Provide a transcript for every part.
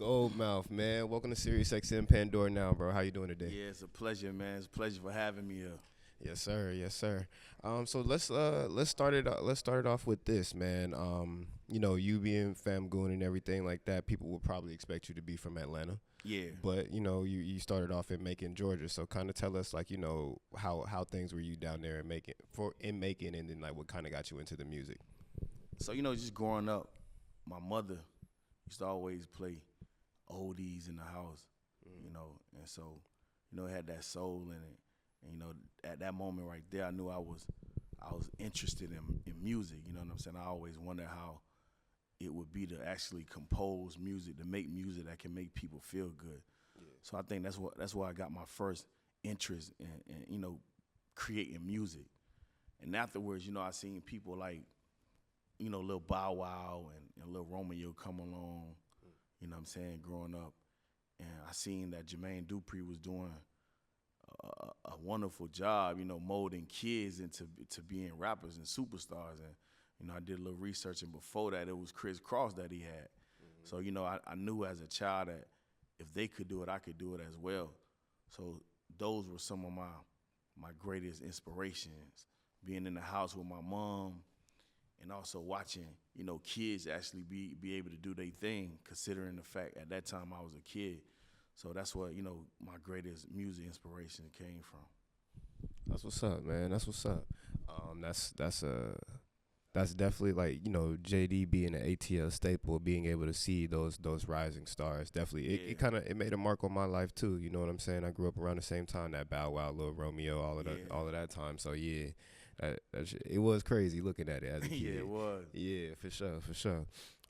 Goldmouf, man. Welcome to SiriusXM Pandora now, bro. How you doing today? Yeah, it's a pleasure, man. It's a pleasure for having me here. Yes, sir. Yes, sir. So let's start it off with this, man. You being Famgoon and everything like that, people would probably expect you to be from Atlanta, Yeah. but you started off in Macon, Georgia. So kind of tell us like how things were you down there in Macon, and then like what kind of got you into the music. So, just growing up, my mother used to always play oldies in the house, and so, it had that soul in it. And, at that moment right there, I knew I was interested in music, you know what I'm saying? I always wondered how it would be to actually compose music, to make music that can make people feel good. Yeah. So I think that's why I got my first interest in creating music. And afterwards, I seen people like, Lil Bow Wow and Lil Romeo come along, you know what I'm saying, growing up. And I seen that Jermaine Dupri was doing a wonderful job, molding kids into being rappers and superstars. And, I did a little research, and before that, it was Chris Cross that he had. Mm-hmm. So, I knew as a child that if they could do it, I could do it as well. So those were some of my greatest inspirations, being in the house with my mom and also watching, kids actually be able to do their thing, considering the fact at that time I was a kid. So that's what, my greatest music inspiration came from. That's what's up, man. That's what's up. That's definitely like JD being an ATL staple, being able to see those rising stars. Definitely, it made a mark on my life too. You know what I'm saying? I grew up around the same time that Bow Wow, Lil Romeo, all of that time. So yeah, it was crazy looking at it as a kid. Yeah, it was. Yeah, for sure, for sure.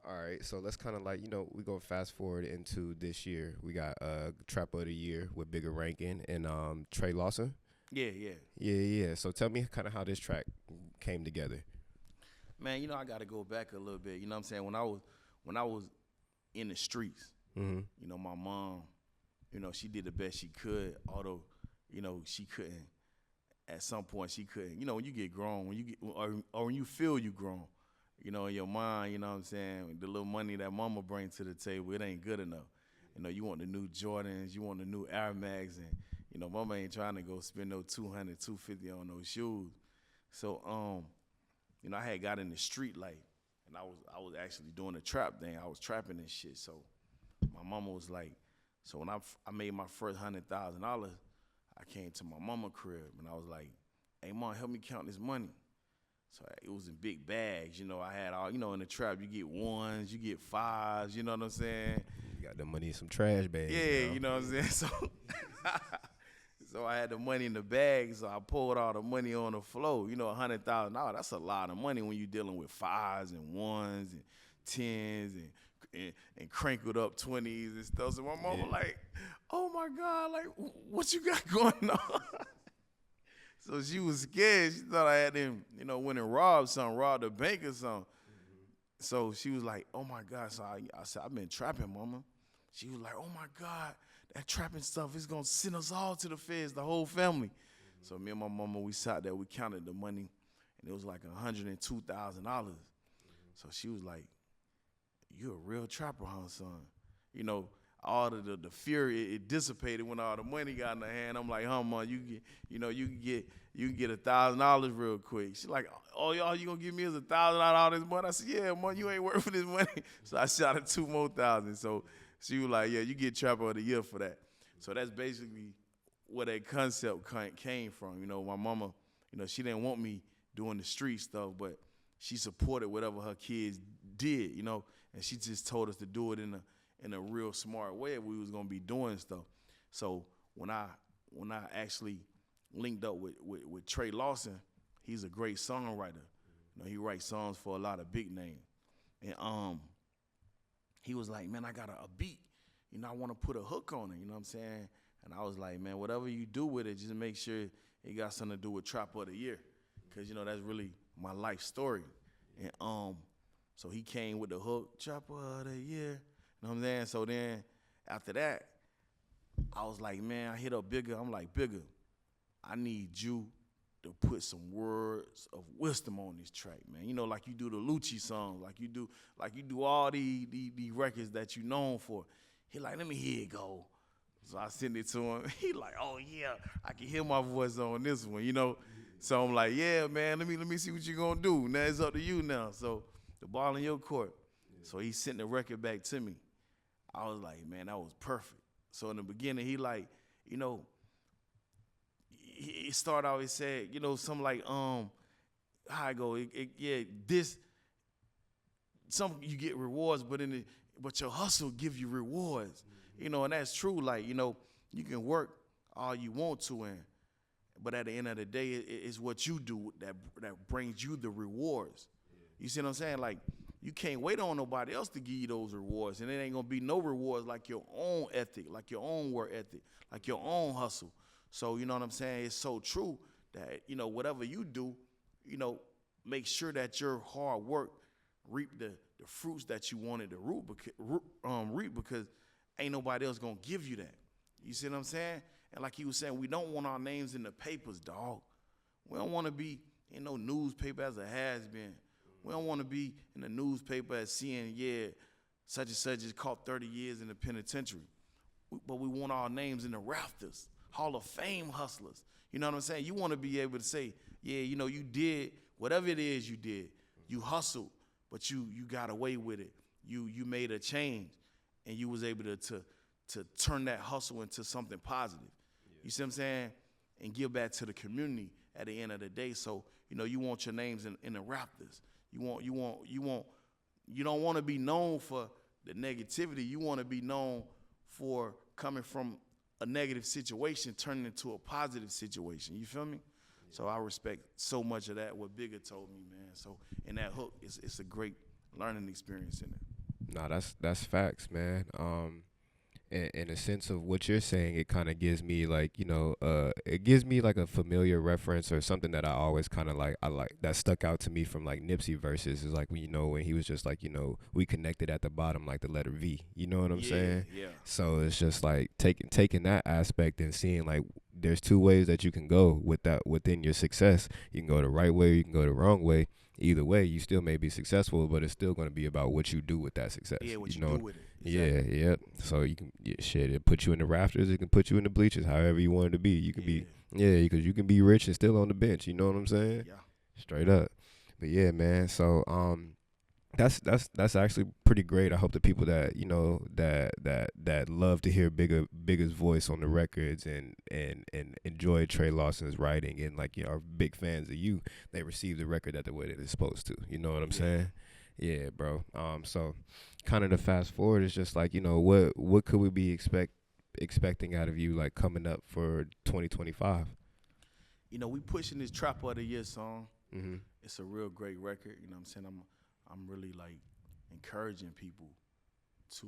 All right, so let's kind of like we go fast forward into this year. We got Trap of the Year with Bigger Rankin and Trey Lawson. Yeah. So tell me kind of how this track came together. Man, I got to go back a little bit. You know what I'm saying? When I was in the streets, my mom, she did the best she could. Although, she couldn't. At some point, she couldn't. When you get grown, or when you feel you grown, in your mind, you know what I'm saying? The little money that mama brings to the table, it ain't good enough. You want the new Jordans, you want the new Air Max, and mama ain't trying to go spend no $200, $250 on those shoes. So, I had got in the street life, and I was actually doing the trap thing. I was trapping and shit. So my mama was like, so when I made my first $100,000, I came to my mama crib, and I was like, hey, Mom, help me count this money. So it was in big bags. I had all, in the trap, you get ones, you get fives, you know what I'm saying? You got the money in some trash bags. Yeah, you know what I'm saying? So so I had the money in the bag, so I pulled all the money on the floor. $100,000, that's a lot of money when you're dealing with fives and ones and tens and crinkled up 20s and stuff. So my mama like, oh my God, like, what you got going on? So she was scared. She thought I had them, went and robbed the bank or something. Mm-hmm. So she was like, oh my God. So I said, I've been trapping, Mama. She was like, oh my God, that trapping stuff is going to send us all to the feds, the whole family. Mm-hmm. So me and my mama, we sat there, we counted the money, and it was like $102,000. Mm-hmm. So she was like, you a real trapper, huh, son? All the fear it dissipated when all the money got in the hand. I'm like, Mom, you can get $1,000 real quick. She's like, oh, y'all, you gonna give me $1,000 all this money? I said, yeah, Mom, you ain't worth for this money. So I shot her 2 more thousand. So she was like, yeah, you get Trapper of the Year for that. So that's basically where that concept came from. My mama, she didn't want me doing the street stuff, but she supported whatever her kids did, and she just told us to do it in a real smart way. We was gonna be doing stuff. So when I actually linked up with Trey Lawson, he's a great songwriter. He writes songs for a lot of big names. And he was like, man, I got a beat. I want to put a hook on it, you know what I'm saying? And I was like, man, whatever you do with it, just make sure it got something to do with Trap of the Year. Because, that's really my life story. And so he came with the hook, Trap of the Year. You know what I'm saying? So then after that, I was like, man, I hit up Bigger. I'm like, Bigger, I need you to put some words of wisdom on this track, man. Like you do the Lucci songs, like you do all the records that you known for. He like, let me hear it go. So I sent it to him. He like, oh yeah, I can hear my voice on this one, you know. So I'm like, yeah, man, let me see what you gonna do. Now it's up to you now. So the ball in your court. So he sent the record back to me. I was like, man, that was perfect. So in the beginning, he like, you know, he started out, he said, you know, something like, how I go, some you get rewards, but your hustle give you rewards, you know, and that's true. Like, you know, you can work all you want to, but at the end of the day, it's what you do that brings you the rewards. You see what I'm saying? Like, you can't wait on nobody else to give you those rewards, and it ain't gonna be no rewards like your own ethic, like your own work ethic, like your own hustle. So, you know what I'm saying? It's so true that, you know, whatever you do, you know, make sure that your hard work reap the fruits that you wanted to reap, because ain't nobody else gonna give you that. You see what I'm saying? And like he was saying, we don't want our names in the papers, dog. We don't want to be in no newspaper as a has-been. We don't want to be in the newspaper as seeing, yeah, such and such is caught 30 years in the penitentiary. But we want our names in the rafters, Hall of Fame hustlers. You know what I'm saying? You want to be able to say, yeah, you know, you did whatever it is you did. You hustled, but you got away with it. You made a change, and you was able to turn that hustle into something positive. Yeah. You see what I'm saying? And give back to the community at the end of the day. So, you know, you want your names in the rafters. You don't want to be known for the negativity. You want to be known for coming from a negative situation turning into a positive situation. You feel me? Yeah. So I respect so much of that, what Bigger told me, man. So in that hook, it's a great learning experience in it. Nah, that's facts, man. In a sense of what you're saying, it kind of gives me like, you know, it gives me like a familiar reference or something that I always kind of like, that stuck out to me from like Nipsey verses is like, you know, when he was just like, you know, we connected at the bottom like the letter V, you know what I'm saying? Yeah. So it's just like taking that aspect and seeing like there's two ways that you can go with that within your success. You can go the right way or you can go the wrong way. Either way, you still may be successful, but it's still going to be about what you do with that success. Yeah, what you know? Do with it. Exactly. Yeah. So you can, it put you in the rafters. It can put you in the bleachers, however you want it to be. You can be, because you can be rich and still on the bench. You know what I'm saying? Yeah. Straight up. But yeah, man. So that's actually pretty great. I hope the people that, you know, that love to hear Bigger's voice on the records and enjoy Trey Lawson's writing and like, you know, are big fans of you, they receive the record that the way that it's supposed to. You know what I'm saying? Yeah, bro. So kind of the fast forward is just like, you know, what could we be expecting out of you like coming up for 2025? You know, we pushing this Trap of the Year song. Mm-hmm. It's a real great record. You know what I'm saying? I'm really like encouraging people to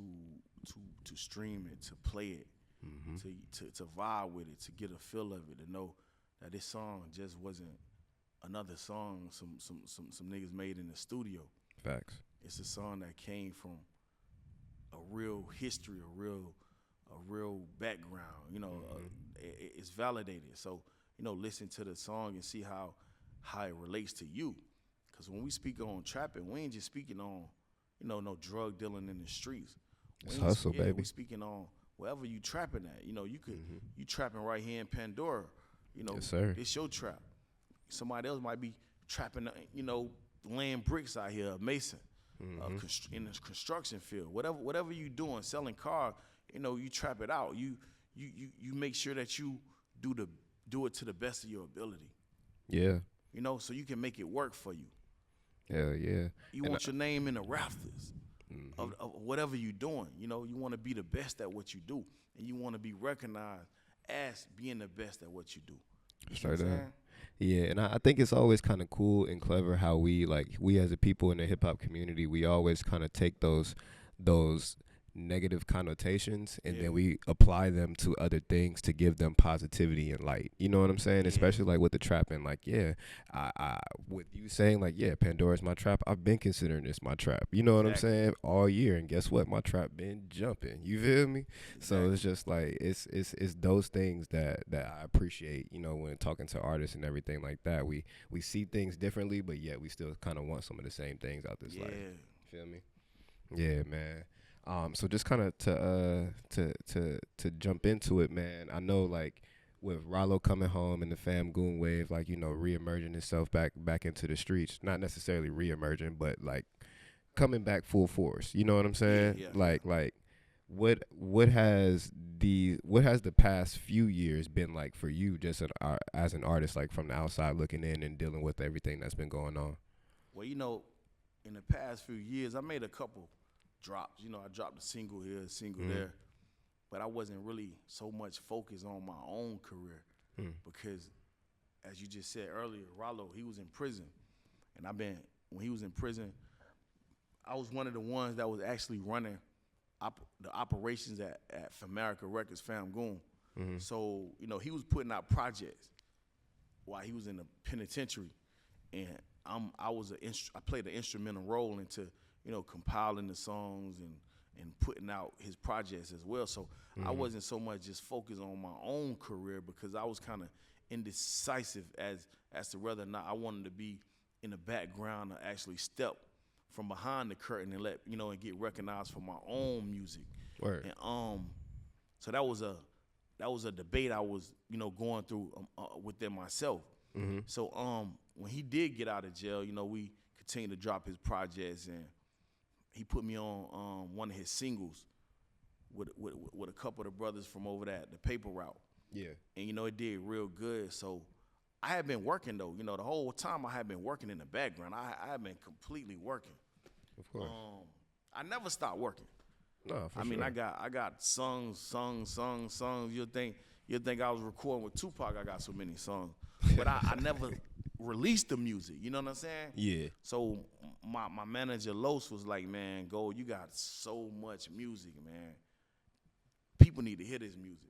stream it, to play it, mm-hmm. to vibe with it, to get a feel of it, to know that this song just wasn't another song some niggas made in the studio. Facts. It's a song that came from a real history, a real background. You know, mm-hmm. It's validated. So, you know, listen to the song and see how it relates to you. Because when we speak on trapping, we ain't just speaking on, you know, no drug dealing in the streets. It's hustle, baby. We speaking on wherever you trapping at. You know, you could mm-hmm. you trapping right here in Pandora. You know, yes, sir. It's your trap. Somebody else might be trapping, you know, laying bricks out here, mason, mm-hmm. In the construction field. Whatever you doing, selling cars, you know, you trap it out. You make sure that you do it to the best of your ability. Yeah. You know, so you can make it work for you. Hell yeah. You want your name in the rafters mm-hmm. of whatever you're doing. You know, you want to be the best at what you do, and you want to be recognized as being the best at what you do. Straight up. Yeah, and I think it's always kind of cool and clever how we as a people in the hip hop community, we always kind of take those negative connotations and then we apply them to other things to give them positivity and light. You know what I'm saying? Especially like with the trapping, like I with you saying like Pandora's my trap. I've been considering this my trap. You know what I'm saying? All year, and guess what? My trap been jumping. You feel me? So it's just like it's those things that I appreciate. You know, when talking to artists and everything like that, we see things differently, but yet we still kind of want some of the same things out this life. Feel me? Yeah, man. So just kind of to jump into it, man. I know like with Rollo coming home and the Famgoon wave, like, you know, reemerging itself back into the streets. Not necessarily reemerging, but like coming back full force. You know what I'm saying? Yeah. Like what has the past few years been like for you, just as an artist, like from the outside looking in and dealing with everything that's been going on? Well, you know, in the past few years, I made a couple drops. You know, I dropped a single here, a single there, but I wasn't really so much focused on my own career because, as you just said earlier, Rollo, he was in prison, and when he was in prison, I was one of the ones that was actually running the operations at Famerica Records, Famgoon. So, you know, he was putting out projects while he was in the penitentiary, and I played an instrumental role into, you know, compiling the songs and putting out his projects as well. So I wasn't so much just focused on my own career because I was kind of indecisive as to whether or not I wanted to be in the background or actually step from behind the curtain and and get recognized for my own music. Word. And so that was a debate I was, you know, going through within myself. So when he did get out of jail, you know, we continued to drop his projects, and he put me on one of his singles with a couple of the brothers from over there at the Paper Route. Yeah. And, you know, it did real good. So I had been working, though. You know, the whole time I had been working in the background. I had been completely working. Of course. I never stopped working. No, for I sure. mean, I got songs. You'll think I was recording with Tupac. I got so many songs. But I never released the music. You know what I'm saying? Yeah. So my manager, Los, was like, man, Gold, you got so much music, man. People need to hear this music.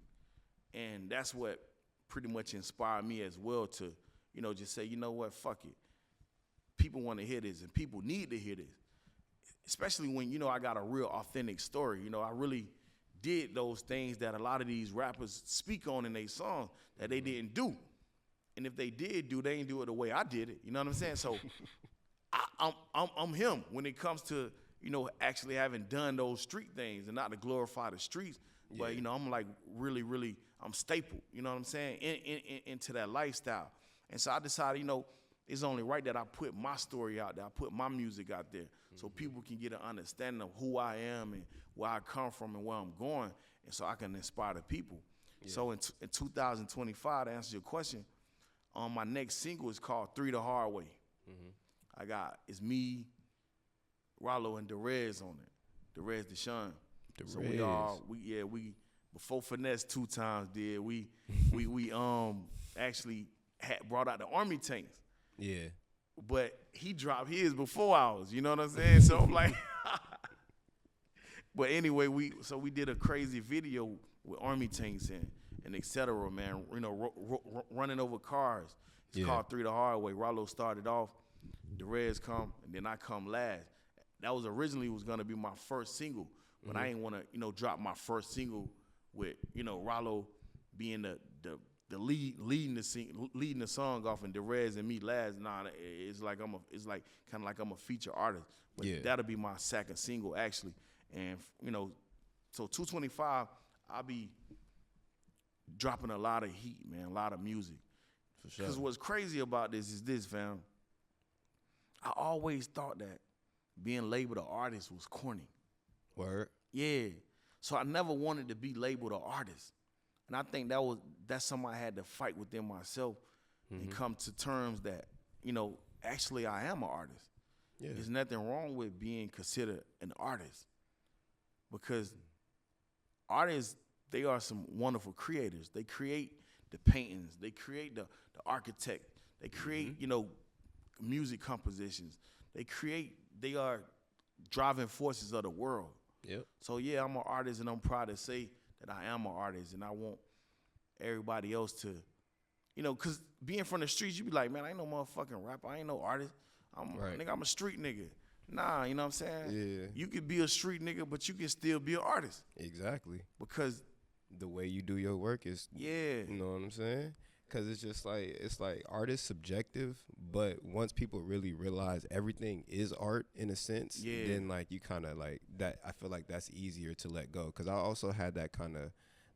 And that's what pretty much inspired me as well to, you know, just say, you know what, fuck it. People want to hear this, and people need to hear this. Especially when, you know, I got a real authentic story. You know, I really did those things that a lot of these rappers speak on in their songs that they didn't do. And if they did do, they ain't do it the way I did it. You know what I'm saying? So I'm him when it comes to, you know, actually having done those street things, and not to glorify the streets, but, you know, I'm like really, I'm stapled, you know what I'm saying, into that lifestyle. And so I decided, you know, it's only right that I put my story out there. I put my music out there so people can get an understanding of who I am and where I come from and where I'm going, and so I can inspire the people. Yeah. So in 2025, to answer your question, my next single is called 3 the Hard Way. It's me, Rollo, and Derez on it. Derez Deshaun. So we before Finesse 2 times did, we actually had brought out the Army tanks. Yeah. But he dropped his before ours, you know what I'm saying? So I'm like, but anyway, we did a crazy video with Army tanks and et cetera, man. You know, running over cars. It's called 3 the Hard Way. Rollo started off, Derez come, and then I come last. That was originally gonna be my first single, but I ain't wanna, you know, drop my first single with, you know, Rollo being the leading the song off, and Derez and me last. Nah, it's like kind of like I'm a feature artist. But that'll be my second single actually. And, you know, so 225, I'll be dropping a lot of heat, man, a lot of music. For sure. Because what's crazy about this is this, fam. I always thought that being labeled an artist was corny. Word. Yeah. So I never wanted to be labeled an artist. And I think that's something I had to fight within myself and come to terms that, you know, actually I am an artist. Yeah. There's nothing wrong with being considered an artist, because artists, they are some wonderful creators. They create the paintings. They create the architect. They create, you know, music compositions. They are driving forces of the world. Yep. So, yeah, I'm an artist, and I'm proud to say that I am an artist, and I want everybody else to, you know, because being from the streets, you be like, man, I ain't no motherfucking rapper. I ain't no artist. I'm a street nigga. Nah, you know what I'm saying? Yeah. You could be a street nigga, but you can still be an artist. Exactly. Because the way you do your work is, you know what I'm saying? Cause it's like art is subjective, but once people really realize everything is art in a sense, then like you kind of like that. I feel like that's easier to let go. Cause I also had that kind of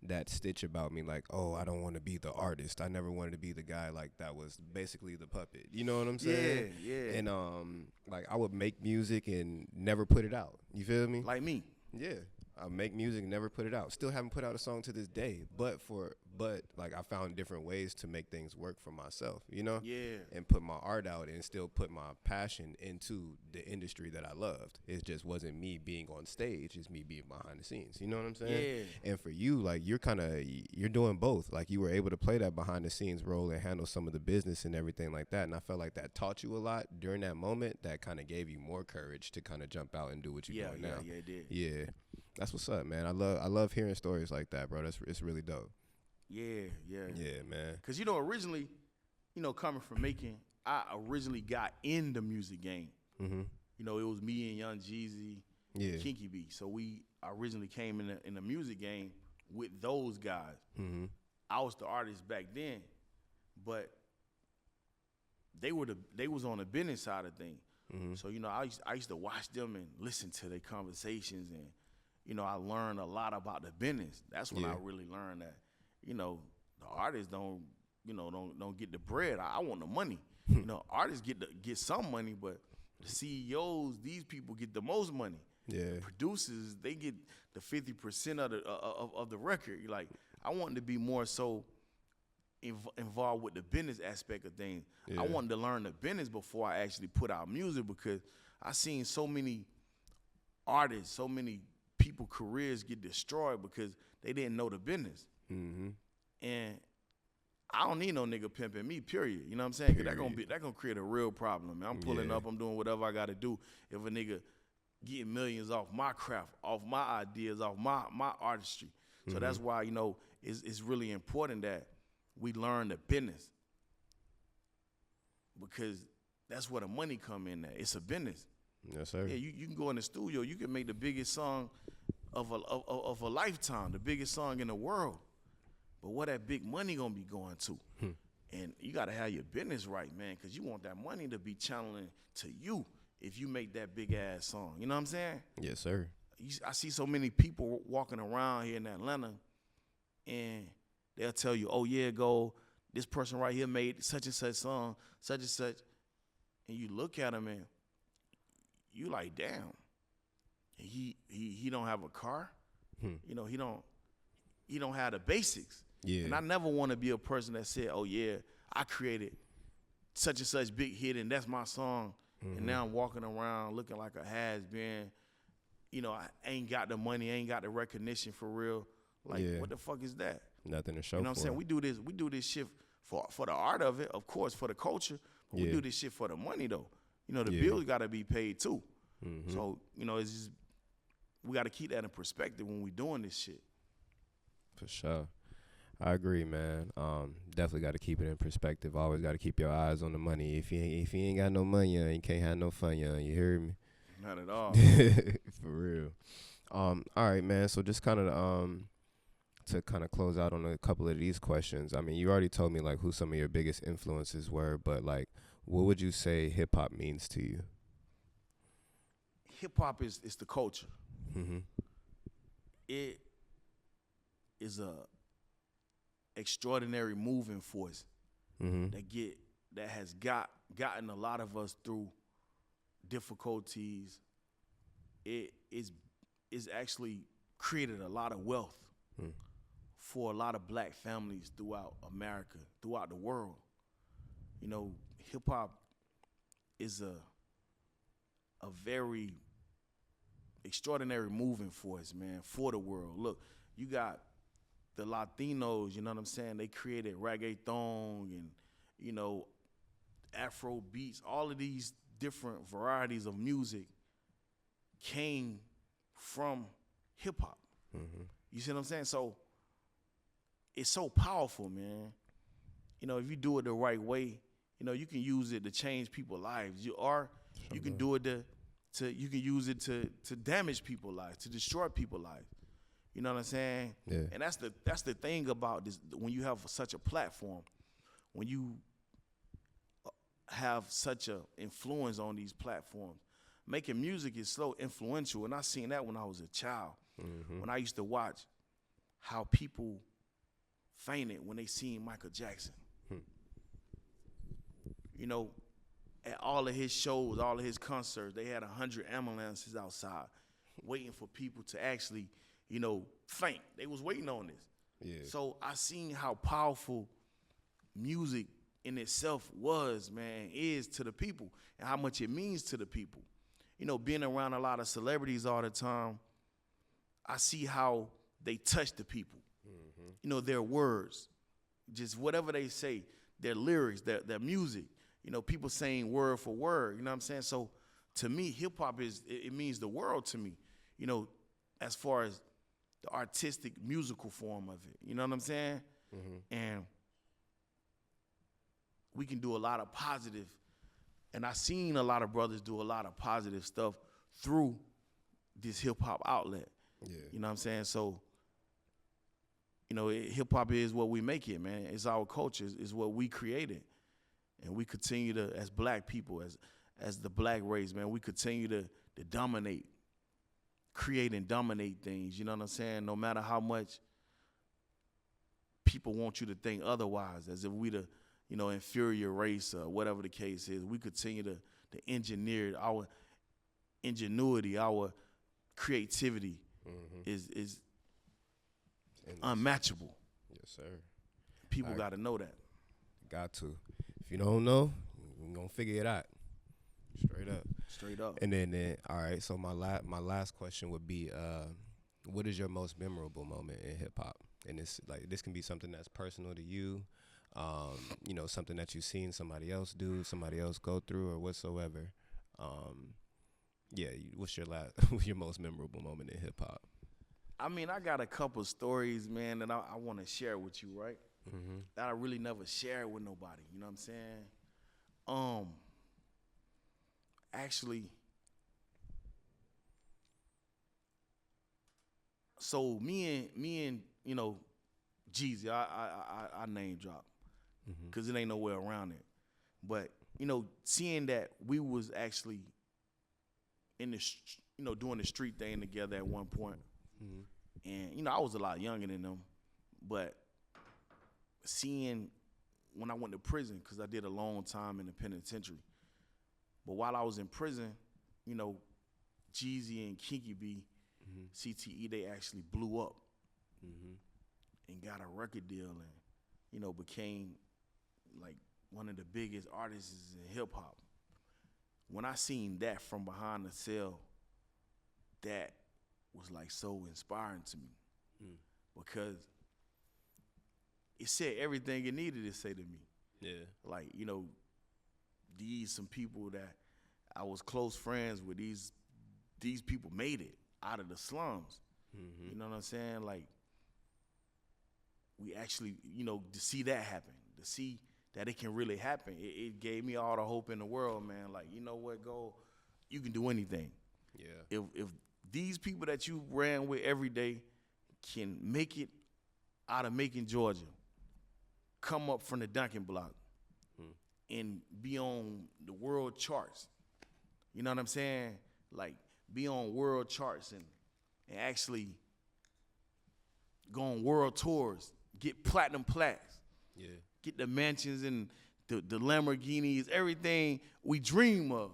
that stitch about me, like, oh, I don't want to be the artist. I never wanted to be the guy like that was basically the puppet. You know what I'm saying? Yeah. And like I would make music and never put it out. You feel me? Like me. Yeah. I make music and never put it out. Still haven't put out a song to this day. But like I found different ways to make things work for myself, you know? Yeah. And put my art out and still put my passion into the industry that I loved. It just wasn't me being on stage, it's me being behind the scenes. You know what I'm saying? Yeah. And for you, like you're doing both. Like you were able to play that behind the scenes role and handle some of the business and everything like that. And I felt like that taught you a lot during that moment. That kind of gave you more courage to kind of jump out and do what you're doing now. Yeah, it did. Yeah. That's what's up, man. I love hearing stories like that, bro. It's really dope. Yeah. Yeah, man. Cause originally, coming from Macon, I originally got in the music game. Mm-hmm. It was me and Young Jeezy, Kinky B. So I originally came in the music game with those guys. Mm-hmm. I was the artist back then, but they was on the business side of things. Mm-hmm. So I used to watch them and listen to their conversations, and I learned a lot about the business. That's when I really learned that the artists don't get the bread. I want the money. Artists get some money, but the CEOs, these people get the most money. Yeah. The producers, they get the 50% of the record. Like, I wanted to be more so involved with the business aspect of things. Yeah. I wanted to learn the business before I actually put out music, because I seen so many artists, so many people careers get destroyed because they didn't know the business. Mm-hmm. And I don't need no nigga pimping me, period. You know what I'm saying? Cause that gonna create a real problem, man. I'm pulling up, I'm doing whatever I gotta do. If a nigga getting millions off my craft, off my ideas, off my artistry. So that's why, it's really important that we learn the business, because that's where the money come in at. It's a business. Yes, sir. Yeah, you can go in the studio, you can make the biggest song of a lifetime, the biggest song in the world. But where that big money gonna be going to? And you gotta have your business right, man, because you want that money to be channeling to you if you make that big ass song. You know what I'm saying? Yes, sir. I see so many people walking around here in Atlanta, and they'll tell you, oh yeah, this person right here made such and such song, such and such. And you look at him and you like, damn, he don't have a car. He don't have the basics. Yeah. And I never want to be a person that said, oh yeah, I created such and such big hit and that's my song. And now I'm walking around looking like a has-been. I ain't got the money, ain't got the recognition for real. Like, what the fuck is that? Nothing to show for. You know what I'm saying? We do this shit for the art of it, of course, for the culture. But we do this shit for the money, though. The bills got to be paid, too. So, it's just, we got to keep that in perspective when we doing this shit. For sure. I agree, man. Definitely got to keep it in perspective. Always got to keep your eyes on the money. If you ain't got no money, you can't have no fun, you hear me? Not at all. For real. All right, man. So just kind of to kind of close out on a couple of these questions. I mean, you already told me like who some of your biggest influences were, but like, what would you say hip hop means to you? Hip hop is the culture. Mm-hmm. It is a extraordinary moving force that has gotten a lot of us through difficulties. It is actually created a lot of wealth for a lot of black families throughout America, throughout the world. Hip hop is a very extraordinary moving force, man, for the world. Look, you got the Latinos, you know what I'm saying? They created reggaeton and, Afro beats. All of these different varieties of music came from hip hop. You see what I'm saying? So it's so powerful, man. If you do it the right way, you can use it to change people's lives. You can do it you can use it to damage people's lives, to destroy people's lives. You know what I'm saying? Yeah. And that's the thing about this. When you have such a platform, when you have such a influence on these platforms, making music is so influential. And I seen that when I was a child. When I used to watch how people fainted when they seen Michael Jackson. You know, at all of his shows, all of his concerts, they had 100 ambulances outside waiting for people to actually, you know, faint. They was waiting on this. Yeah. So I seen how powerful music in itself was, man, is to the people, and how much it means to the people. You know, being around a lot of celebrities all the time, I see how they touch the people. You know, their words, just whatever they say, their lyrics, their music, you know, people saying word for word, you know what I'm saying? So to me, hip hop it means the world to me, you know, as far as the artistic musical form of it, you know what I'm saying? And we can do a lot of positive, and I seen a lot of brothers do a lot of positive stuff through this hip hop outlet. Yeah. You know what I'm saying? So, you know, hip hop is what we make it, man. It's our culture. It's what we created. And we continue to, as black people, as the black race, man, we continue to dominate, create and dominate things. You know what I'm saying? No matter how much people want you to think otherwise, as if we the, you know, inferior race or whatever the case is, we continue to engineer our ingenuity, our creativity is unmatchable. Yes, sir. People got to know that. Got to. If you don't know, we're gonna figure it out. Straight up. And then all right. So my last question would be, what is your most memorable moment in hip hop? And this can be something that's personal to you, you know, something that you've seen somebody else do, somebody else go through, or whatsoever. Yeah, what's your your most memorable moment in hip hop? I mean, I got a couple stories, man, that I want to share with you, right? That I really never shared with nobody. You know what I'm saying? Actually, so me and you know, Jeezy, I name drop because it ain't nowhere around it. But you know, seeing that we was actually in the, you know, doing the street thing together at one point. And, you know, I was a lot younger than them, but seeing when I went to prison, because I did a long time in the penitentiary, but while I was in prison, you know, Jeezy and Kinky B, CTE, they actually blew up and got a record deal and, you know, became like one of the biggest artists in hip hop. When I seen that from behind the cell, that was like so inspiring to me because it said everything it needed to say to me. Yeah. Like, you know, some people that I was close friends with, these people made it out of the slums. You know what I'm saying? Like, we actually, you know, to see that happen, to see that it can really happen, it gave me all the hope in the world, man. Like, you know what, you can do anything. Yeah. If these people that you ran with every day can make it out of Macon, Georgia, come up from the Duncan block and be on the world charts, you know what I'm saying? Like, be on world charts and actually go on world tours, get platinum plaques, get the mansions and the Lamborghinis, everything we dream of.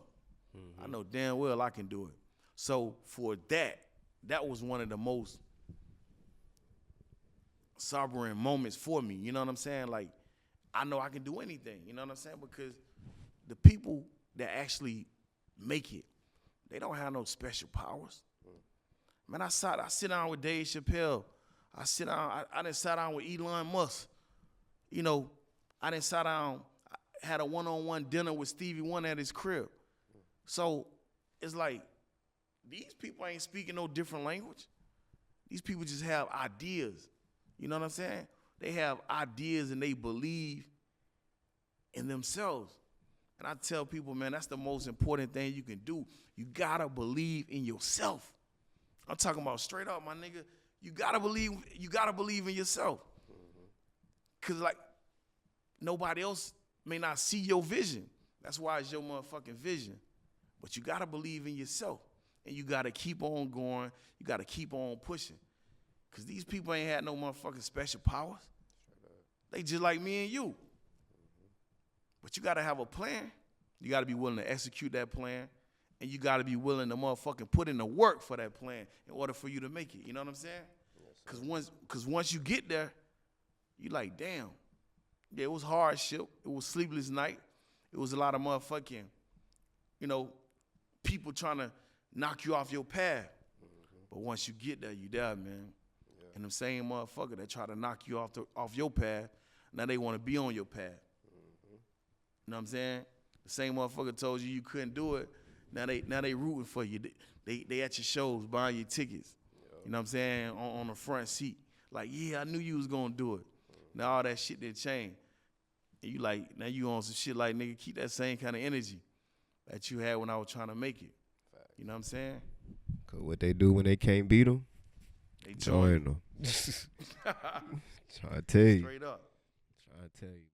I know damn well I can do it. So for that was one of the most sobering moments for me. You know what I'm saying? Like, I know I can do anything. You know what I'm saying? Because the people that actually make it, they don't have no special powers. Man, I sit down with Dave Chappelle. I done sat down with Elon Musk. You know, I done sat down, had a one-on-one dinner with Stevie Wonder at his crib. So it's like, these people ain't speaking no different language. These people just have ideas. You know what I'm saying? They have ideas and they believe in themselves. And I tell people, man, that's the most important thing you can do. You gotta believe in yourself. I'm talking about straight up, my nigga. You gotta believe in yourself. Cause like, nobody else may not see your vision. That's why it's your motherfucking vision. But you got to believe in yourself. And you got to keep on going. You got to keep on pushing. Because these people ain't had no motherfucking special powers. They just like me and you. But you got to have a plan. You got to be willing to execute that plan. And you got to be willing to motherfucking put in the work for that plan in order for you to make it. You know what I'm saying? Because once you get there, you like, damn. Yeah, it was hardship. It was sleepless night. It was a lot of motherfucking, people trying to knock you off your path. But once you get there, you there, man. Yeah. And them same motherfucker that try to knock you off your path, now they want to be on your path. You know what I'm saying? The same motherfucker told you couldn't do it. Now they rooting for you. They at your shows buying your tickets. Yep. You know what I'm saying? On the front seat. Like, yeah, I knew you was gonna do it. Now all that shit did change. And you like, now you on some shit like, nigga, keep that same kind of energy that you had when I was trying to make it. You know what I'm saying? Cause what they do when they can't beat them, they join them. Try to tell you. Straight up. Try to tell you.